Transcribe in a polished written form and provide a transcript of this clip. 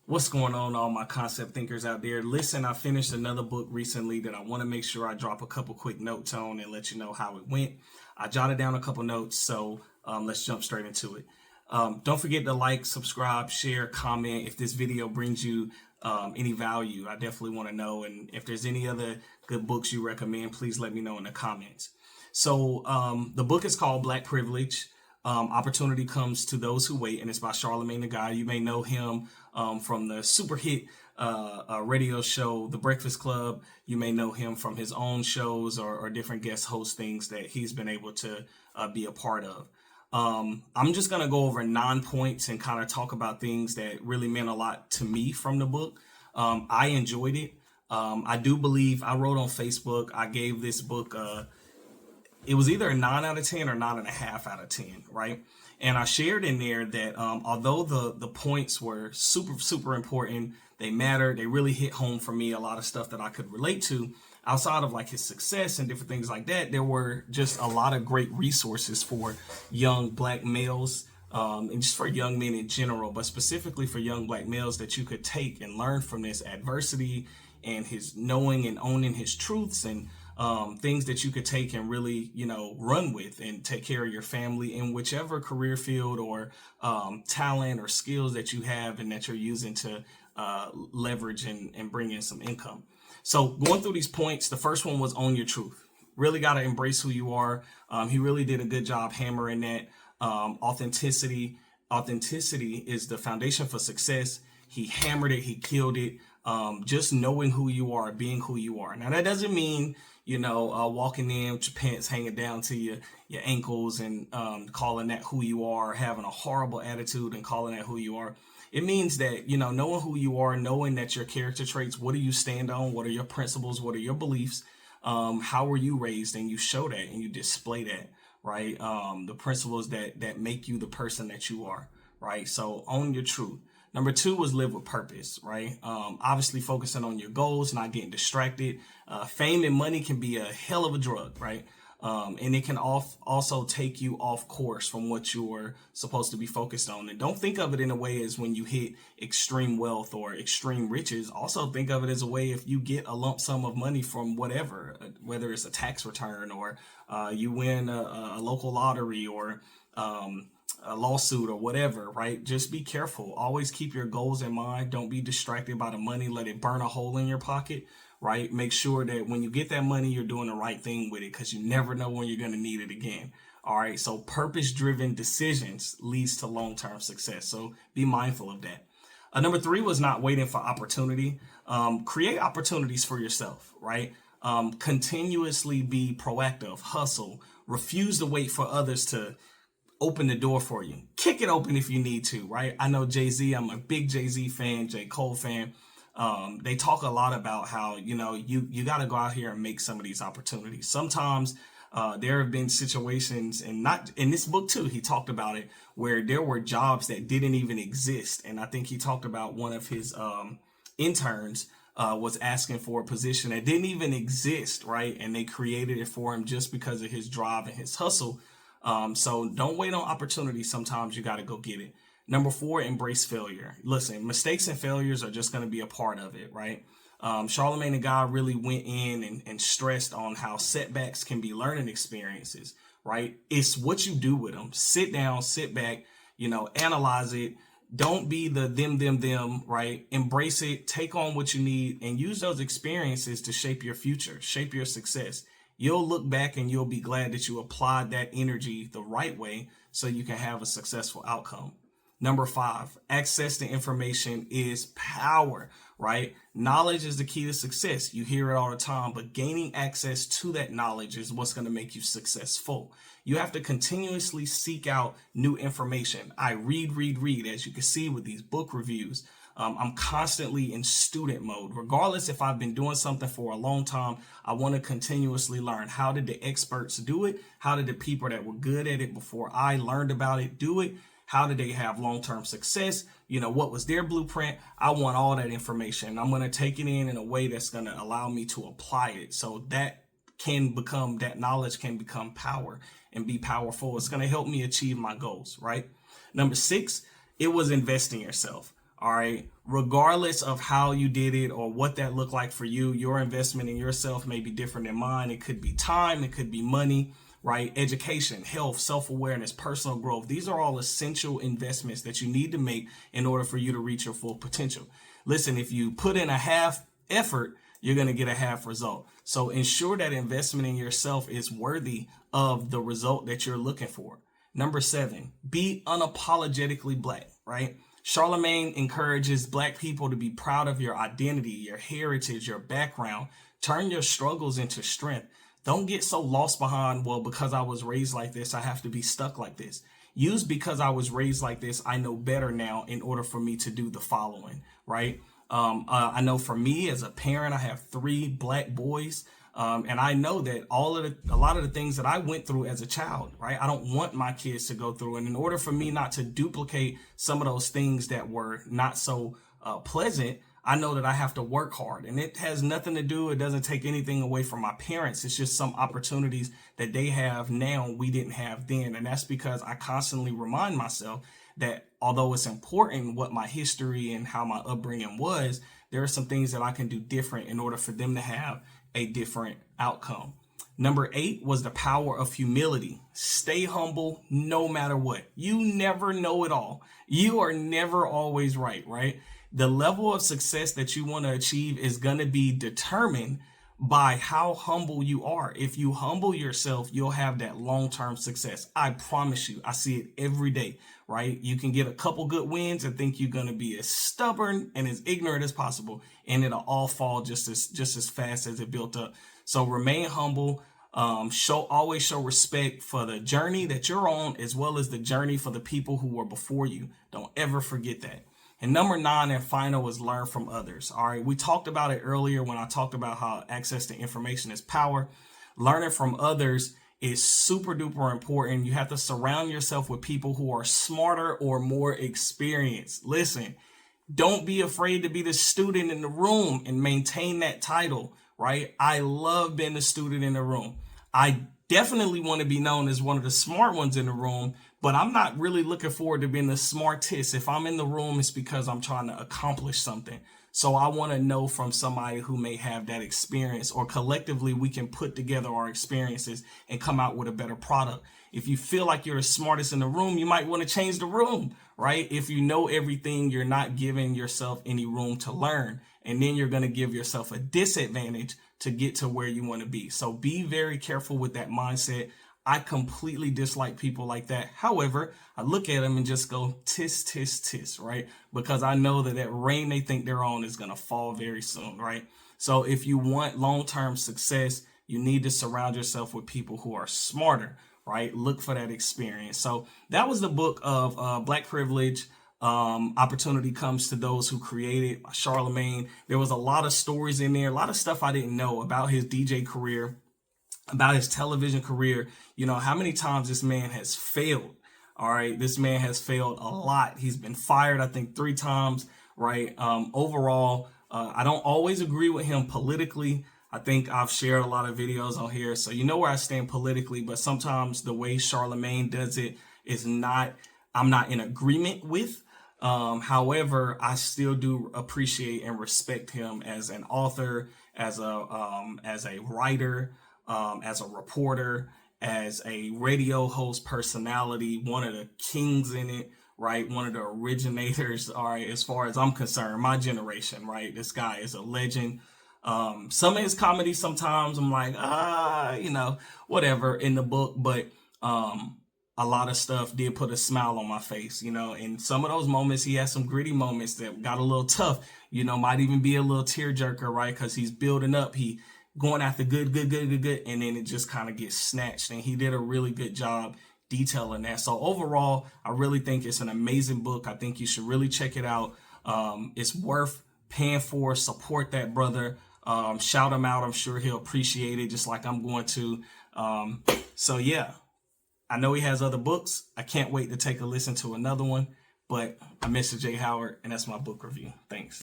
What's going on, all my concept thinkers out there? Listen, I finished another book recently that I want to make sure I drop a couple quick notes on and let you know how it went. I jotted down a couple notes, so let's jump straight into it. Don't forget to like, subscribe, share, comment if this video brings you any value. I definitely want to know, and if there's any other good books you recommend, please let me know in the comments. So the book is called Black Privilege. Opportunity Comes to Those Who Wait, and it's by Charlamagne Tha God. You may know him from the super hit radio show, The Breakfast Club. You may know him from his own shows or different guest host things that he's been able to be a part of. I'm just going to go over 9 points and kind of talk about things that really meant a lot to me from the book. I enjoyed it. I do believe I wrote on Facebook, I gave this book it was either a 9 out of 10 or 9.5 out of 10, right? And I shared in there that although the points were super important, they mattered, they really hit home for me, a lot of stuff that I could relate to outside of like his success and different things like that. There were just a lot of great resources for young Black males and just for young men in general, but specifically for young Black males that you could take and learn from this adversity and his knowing and owning his truths and things that you could take and really, run with and take care of your family in whichever career field or talent or skills that you have and that you're using to leverage and bring in some income. So going through these points, the first one was own your truth. Really got to embrace who you are. He really did a good job hammering that. Authenticity is the foundation for success. He hammered it. He killed it. Just knowing who you are, being who you are. Now, that doesn't mean, walking in with your pants hanging down to your ankles and calling that who you are, having a horrible attitude and calling that who you are. It means that, knowing who you are, knowing that your character traits, what do you stand on? What are your principles? What are your beliefs? How were you raised? And you show that and you display that, right? The principles that make you the person that you are, right? So own your truth. Number 2 was live with purpose, right? Obviously focusing on your goals, not getting distracted. Fame and money can be a hell of a drug, right? And it can also take you off course from what you're supposed to be focused on. And don't think of it in a way as when you hit extreme wealth or extreme riches. Also think of it as a way if you get a lump sum of money from whatever, whether it's a tax return or you win a local lottery or a lawsuit or whatever, right? Just be careful. Always keep your goals in mind. Don't be distracted by the money. Let it burn a hole in your pocket, right? Make sure that when you get that money, you're doing the right thing with it because you never know when you're going to need it again. All right. So purpose-driven decisions leads to long-term success. So be mindful of that. Number 3 was not waiting for opportunity. Create opportunities for yourself, right? Continuously be proactive, hustle, refuse to wait for others to open the door for you. Kick it open if you need to, right? I know Jay-Z, I'm a big Jay-Z fan, J. Cole fan. They talk a lot about how, you got to go out here and make some of these opportunities. Sometimes there have been situations, and not in this book too, he talked about it, where there were jobs that didn't even exist. And I think he talked about one of his interns was asking for a position that didn't even exist, right? And they created it for him just because of his drive and his hustle. So don't wait on opportunities. Sometimes you got to go get it. Number 4, embrace failure. Listen, mistakes and failures are just going to be a part of it, right? Charlamagne Tha God really went in and stressed on how setbacks can be learning experiences, right? It's what you do with them. Sit down, sit back, analyze it. Don't be the them, right? Embrace it, take on what you need, and use those experiences to shape your future, shape your success. You'll look back and you'll be glad that you applied that energy the right way so you can have a successful outcome. Number 5, access to information is power, right? Knowledge is the key to success. You hear it all the time, but gaining access to that knowledge is what's going to make you successful. You have to continuously seek out new information. I read, as you can see with these book reviews. I'm constantly in student mode. Regardless if I've been doing something for a long time, I want to continuously learn. How did the experts do it? How did the people that were good at it before I learned about it do it? How did they have long-term success? What was their blueprint? I want all that information. I'm going to take it in a way that's going to allow me to apply it. So that knowledge can become power and be powerful. It's going to help me achieve my goals, right? Number 6, it was invest in yourself. All right. Regardless of how you did it or what that looked like for you, your investment in yourself may be different than mine. It could be time, it could be money, right? Education, health, self-awareness, personal growth. These are all essential investments that you need to make in order for you to reach your full potential. Listen, if you put in a half effort, you're going to get a half result. So ensure that investment in yourself is worthy of the result that you're looking for. Number 7, be unapologetically black, right? Charlamagne encourages black people to be proud of your identity, your heritage, your background. Turn your struggles into strength. Don't get so lost behind, well, because I was raised like this, I have to be stuck like this. Use because I was raised like this, I know better now in order for me to do the following, right? I know for me as a parent, I have 3 black boys. And I know that a lot of the things that I went through as a child, right? I don't want my kids to go through. And in order for me not to duplicate some of those things that were not so pleasant, I know that I have to work hard. And it has nothing to do, it doesn't take anything away from my parents. It's just some opportunities that they have now we didn't have then. And that's because I constantly remind myself that although it's important what my history and how my upbringing was, there are some things that I can do different in order for them to have a different outcome. Number 8 was the power of humility. Stay humble no matter what. You never know it all. You are never always right? The level of success that you want to achieve is going to be determined by how humble you are. If you humble yourself, you'll have that long-term success. I promise you, I see it every day, right? You can get a couple good wins and think you're going to be as stubborn and as ignorant as possible, and it'll all fall just as fast as it built up. So remain humble. Always show respect for the journey that you're on, as well as the journey for the people who were before you. Don't ever forget that. And number 9 and final is learn from others. All right. We talked about it earlier when I talked about how access to information is power. Learning from others is super duper important. You have to surround yourself with people who are smarter or more experienced. Listen, don't be afraid to be the student in the room and maintain that title, right? I love being the student in the room. I definitely want to be known as one of the smart ones in the room, but I'm not really looking forward to being the smartest. If I'm in the room, it's because I'm trying to accomplish something. So I want to know from somebody who may have that experience, or collectively we can put together our experiences and come out with a better product. If you feel like you're the smartest in the room, you might want to change the room, right? If you know everything, you're not giving yourself any room to learn. And then you're going to give yourself a disadvantage to get to where you want to be. So be very careful with that mindset. I completely dislike people like that. However, I look at them and just go, tis, tis, tis, right? Because I know that rain they think they're on is going to fall very soon, right? So if you want long-term success, you need to surround yourself with people who are smarter, right? Look for that experience. So that was the book of Black Privilege. Opportunity Comes to Those Who Create It by Charlamagne. There was a lot of stories in there, a lot of stuff I didn't know about his DJ career, about his television career. You know, how many times this man has failed. All right. This man has failed a lot. He's been fired, I think, 3 times. Right. Overall, I don't always agree with him politically. I think I've shared a lot of videos on here, so you know where I stand politically, but sometimes the way Charlamagne does it is I'm not in agreement with. However, I still do appreciate and respect him as an author, as a writer, as a reporter, as a radio host personality, one of the kings in it, right? One of the originators, all right, as far as I'm concerned, my generation, right? This guy is a legend. Some of his comedy, sometimes I'm like, whatever in the book, but a lot of stuff did put a smile on my face, and some of those moments, he had some gritty moments that got a little tough, might even be a little tearjerker, right? Because he's building up, he going after good, and then it just kind of gets snatched, and he did a really good job detailing that. So overall, I really think it's an amazing book. I think you should really check it out. It's worth paying for. Support that brother. Shout him out. I'm sure he'll appreciate it, just like I'm going to. So yeah. I know he has other books. I can't wait to take a listen to another one. But I'm Mr. J. Howard, and that's my book review. Thanks.